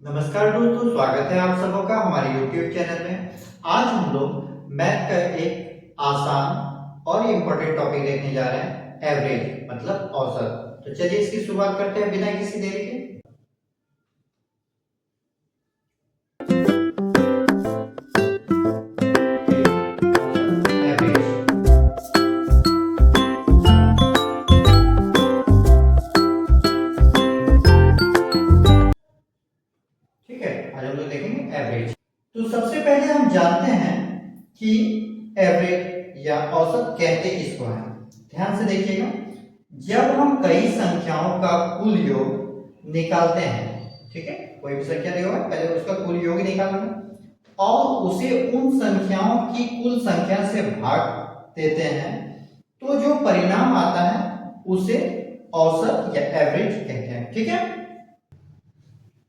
नमस्कार दोस्तों, स्वागत है आप सबों का हमारे YouTube चैनल में। आज हम लोग मैथ का एक आसान और इम्पोर्टेंट टॉपिक देखने जा रहे हैं, एवरेज मतलब औसत। तो चलिए इसकी शुरुआत करते हैं बिना किसी देरी के। एवरेज, ठीक है। आज हम लोग देखेंगे एवरेज। तो सबसे पहले हम जानते हैं कि एवरेज या औसत कहते किसको है। ध्यान से देखिएगा, जब हम कई संख्याओं का कुल योग निकालते हैं, ठीक है, कोई भी संख्या दिया होगा पहले उसका कुल योग निकालना और उसे उन संख्याओं की कुल संख्या से भाग देते हैं, तो जो परिणाम आता है उसे औसत या एवरेज कहते हैं। ठीक है,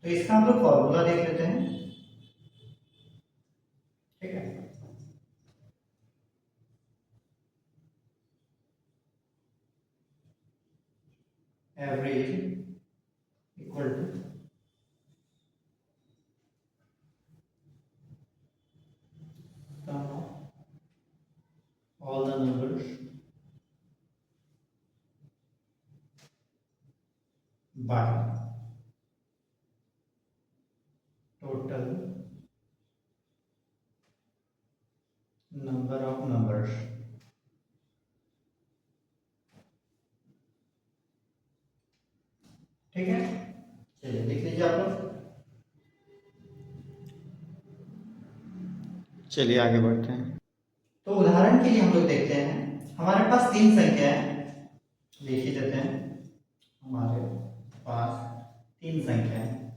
तो इसका हम लोग फॉर्मूला देख लेते हैं। ठीक है, average equal to sum of all the numbers by total number of numbers। ठीक है, चलिए देख लीजिए आप लोग। चलिए आगे बढ़ते हैं। तो उदाहरण के लिए हम लोग देखते हैं, हमारे पास तीन संख्या है, लिख ही देते हैं। हमारे पास तीन संख्या है,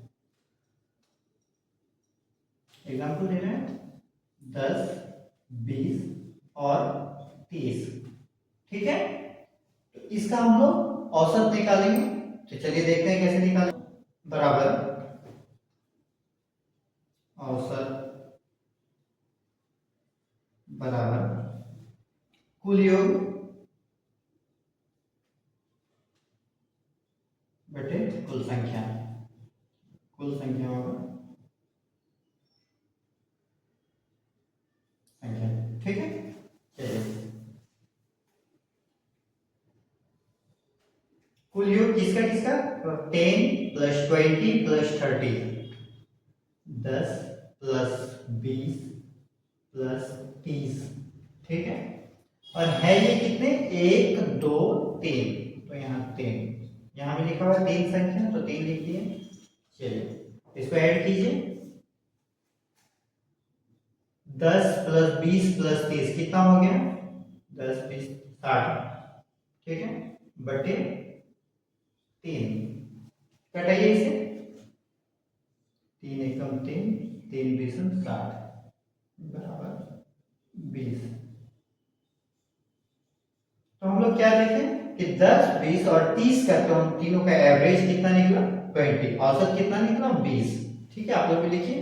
एग्जाम्पल दे रहे हैं 10, 20 और 30। ठीक है, तो इसका हम लोग औसत निकालेंगे। तो चलिए देखते हैं कैसे निकालें। बराबर औसत बराबर कुल योग बटे कुल संख्या। कुल संख्या होगा संख्या। ठीक है, चलिए कुल योग किसका किसका, 10 प्लस 20 प्लस 30, 10 प्लस 20 प्लस 30। ठीक है, और है ये कितने, 1 2 3, तो यहाँ 3, यहाँ भी लिखा हुआ है तीन संख्या तो 3 लिख दिए। चलिए इसको ऐड कीजिए, 10 प्लस 20 प्लस 30 कितना हो गया, 10 20 60। ठीक है, बटे 3, कटाइए इसे, 3 एकम 3, 3 बीस 60 बराबर 20। तो हम लोग क्या देखें कि 10 20 और 30 का तो हम तीनों का एवरेज कितना निकला, 20, औसत कितना निकला, 20। ठीक है, आप लोग भी लिखिए।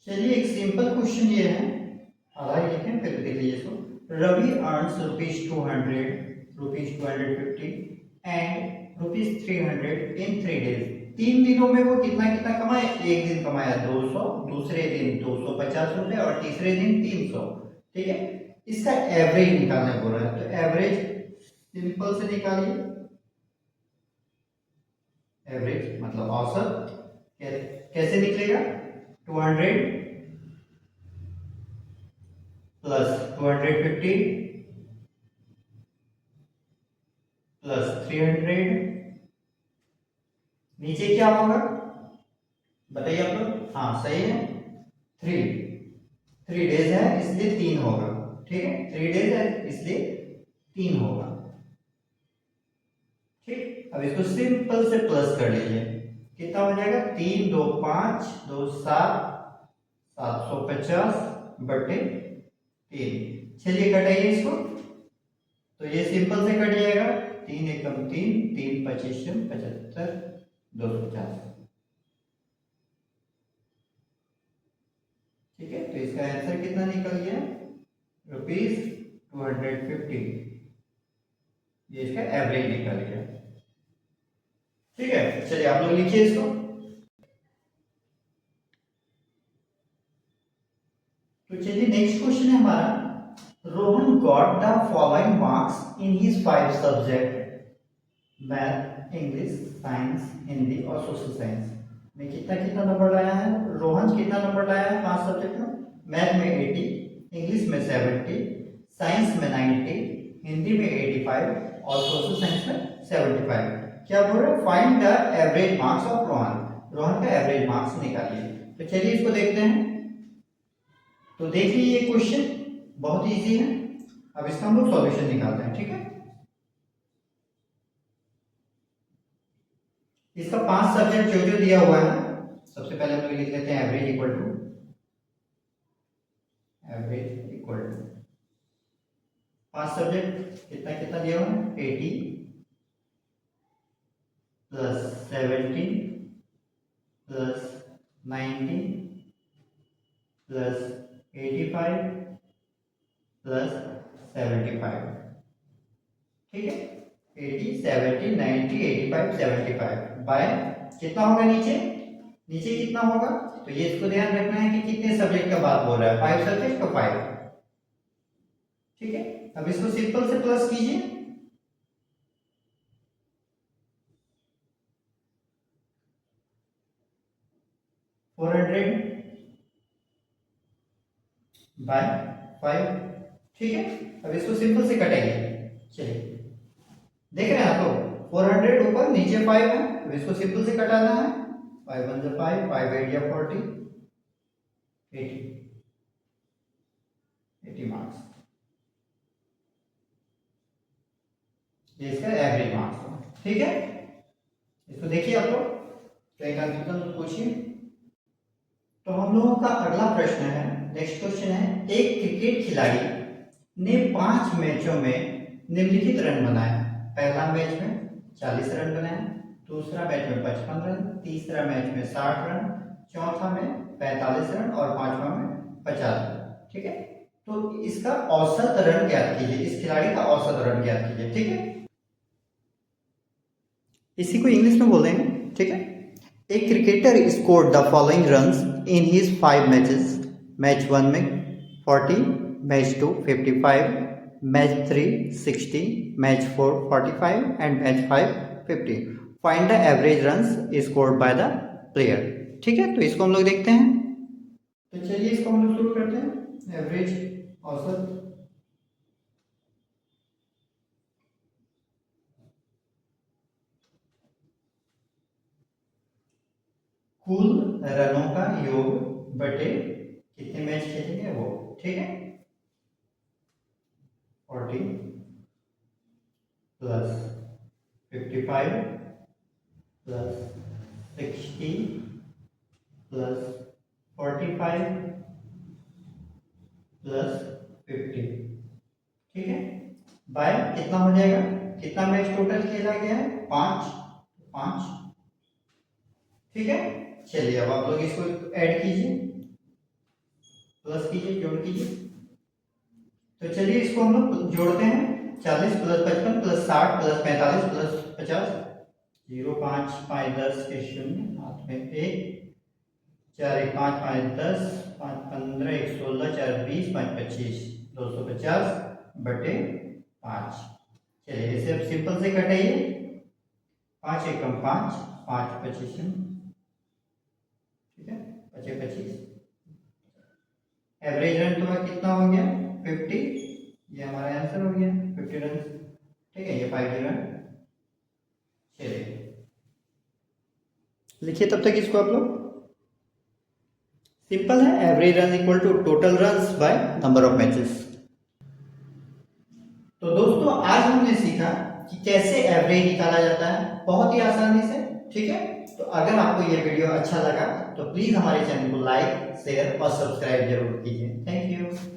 चलिए एक सिंपल क्वेश्चन ये है, आधा ही लिखें फिर देख लीजिए इसको। Ravi earns ₹200, ₹250 and ₹300 in 3 days। 3 दिनों में वो कितना कितना कमाए, एक दिन कमाया 200, दूसरे दिन 250 रुपए और तीसरे दिन 300। ठीक है, इसका एवरेज निकालना बोल रहा है, तो एवरेज सिंपल से निकालिए। एवरेज मतलब औसत, कैसे निकलेगा, 200 प्लस 250 प्लस 300, नीचे क्या होगा बताइए आप लोग। हाँ सही है, 3 डेज है इसलिए 3 होगा। ठीक है, 3 डेज है इसलिए 3 होगा। ठीक, अब इसको सिंपल से प्लस कर लीजिए, कितना हो जाएगा, 3 2 5 2 7, 750 बटे 3। चलिए घटाइए इसको, तो ये सिंपल से कट जाएगा, 3 एकम 3, 3 पच्चीस 75, 250। ठीक है, तो इसका आंसर कितना निकल गया, ₹250। ये इसका एवरेज निकल गया। ठीक है, चलिए आप लोग लिखिए इसको। तो चलिए नेक्स्ट क्वेश्चन है हमारा, Rohan got the following marks in his 5 subject, math, English, science, Hindi और सोशल साइंस में कितना कितना नंबर लाया है? रोहन कितना नंबर लाया है 5 सब्जेक्ट में? मैथ में 80, इंग्लिश में 70, साइंस में 90, हिंदी में 85 और सोशल साइंस में 75। क्या बोल रहे हैं? Find the average marks of Rohan, Rohan का एवरेज मार्क्स निकालिए। तो चलिए इसको देखते हैं। तो देखिए ये क्वेश्चन बहुत इजी है, अब इसका हम लोग सॉल्यूशन निकालते हैं, ठीक है। इसका 5 सब्जेक्ट जो जो दिया हुआ है, सबसे पहले हम लोग लिख लेते हैं एवरेज इक्वल टू 5 सब्जेक्ट कितना कितना दिया हुआ है? 80 प्लस 70 प्लस 90 प्लस 85 प्लस 75, ठीक है। 80 70 90 85 75 बाय कितना होगा नीचे? नीचे कितना होगा? तो ये इसको ध्यान रखना है कि कितने सब्जेक्ट का बात बोल रहा है, 5 सब्जेक्ट तो 5, ठीक है। अब इसको सिंपल से प्लस कीजिए, बाय 5, ठीक है। अब इसको सिंपल से कटेंगे, चलिए देख रहे हैं आप लोग, 400 ऊपर नीचे 5 है, अब इसको सिंपल से कटाना है। 5 1 जा 5, 5 8 जा 40, 80 मार्क्स, ये इसका एवरेज मार्क्स है, ठीक है। इसको देखिए आप लोग, कहीं कंफ्यूजन पूछिए। तो हम लोगों का अगला प्रश्न है, नेक्स्ट क्वेश्चन है, एक क्रिकेट खिलाड़ी ने 5 मैचों में निम्नलिखित रन बनाए। पहला मैच में 40 रन बनाए, दूसरा मैच में 55 रन, तीसरा मैच में 60 रन, चौथा में 45 रन और पांचवा में 50 रन, ठीक है। तो इसका औसत रन ज्ञात कीजिए, इस खिलाड़ी का औसत रन ज्ञात कीजिए, ठीक है। इसी को इंग्लिश में बोल देंगे, ठीक है। एक cricketer scored the following runs in his 5 matches, match 1 में 40, match 2 55, match 3 60, match 4 45 and match 5 50। Find the average runs scored by the player, ठीक है। तो इसको हम लोग देखते हैं। तो चलिए इसको हम लोग शुरू करते हैं। एवरेज, औसत, कुल रनों का योग बटे कितने मैच खेलेंगे वो, ठीक है। 40 प्लस 55 प्लस 60 प्लस 45 प्लस 50, ठीक है। बाय कितना हो जाएगा? कितना मैच टोटल खेला गया है? 5, ठीक है। चलिए अब आप लोग इसको ऐड कीजिए, प्लस कीजिए, जोड़ कीजिए। तो चलिए इसको हम लोग जोड़ते हैं। 40 प्लस 55 प्लस 60 प्लस 45 प्लस 50, 0 5 5 10 के 0 हाथ में 1, 4 1 5 5 10, 5 15 1 16, 4 20, 5 25, 250 बटे 5। चलिए इसे अब सिंपल से कटाइए, 5 एकम 5, 5 25, ठीक है, 25 25। एवरेज रन तुम्हारा कितना हो गया? 50, ये हमारा आंसर हो गया 50 रन, ठीक है। ये 5 रन, चलिए लिखिए तब तक इसको आप लोग। सिंपल है, average run equal to total runs by number of matches. तो दोस्तों आज हमने सीखा कि कैसे एवरेज निकाला जाता है, बहुत ही आसानी से, ठीक है। तो अगर आपको ये वीडियो अच्छा लगा तो प्लीज हमारे चैनल को लाइक, शेयर और सब्सक्राइब जरूर कीजिए। Thank you.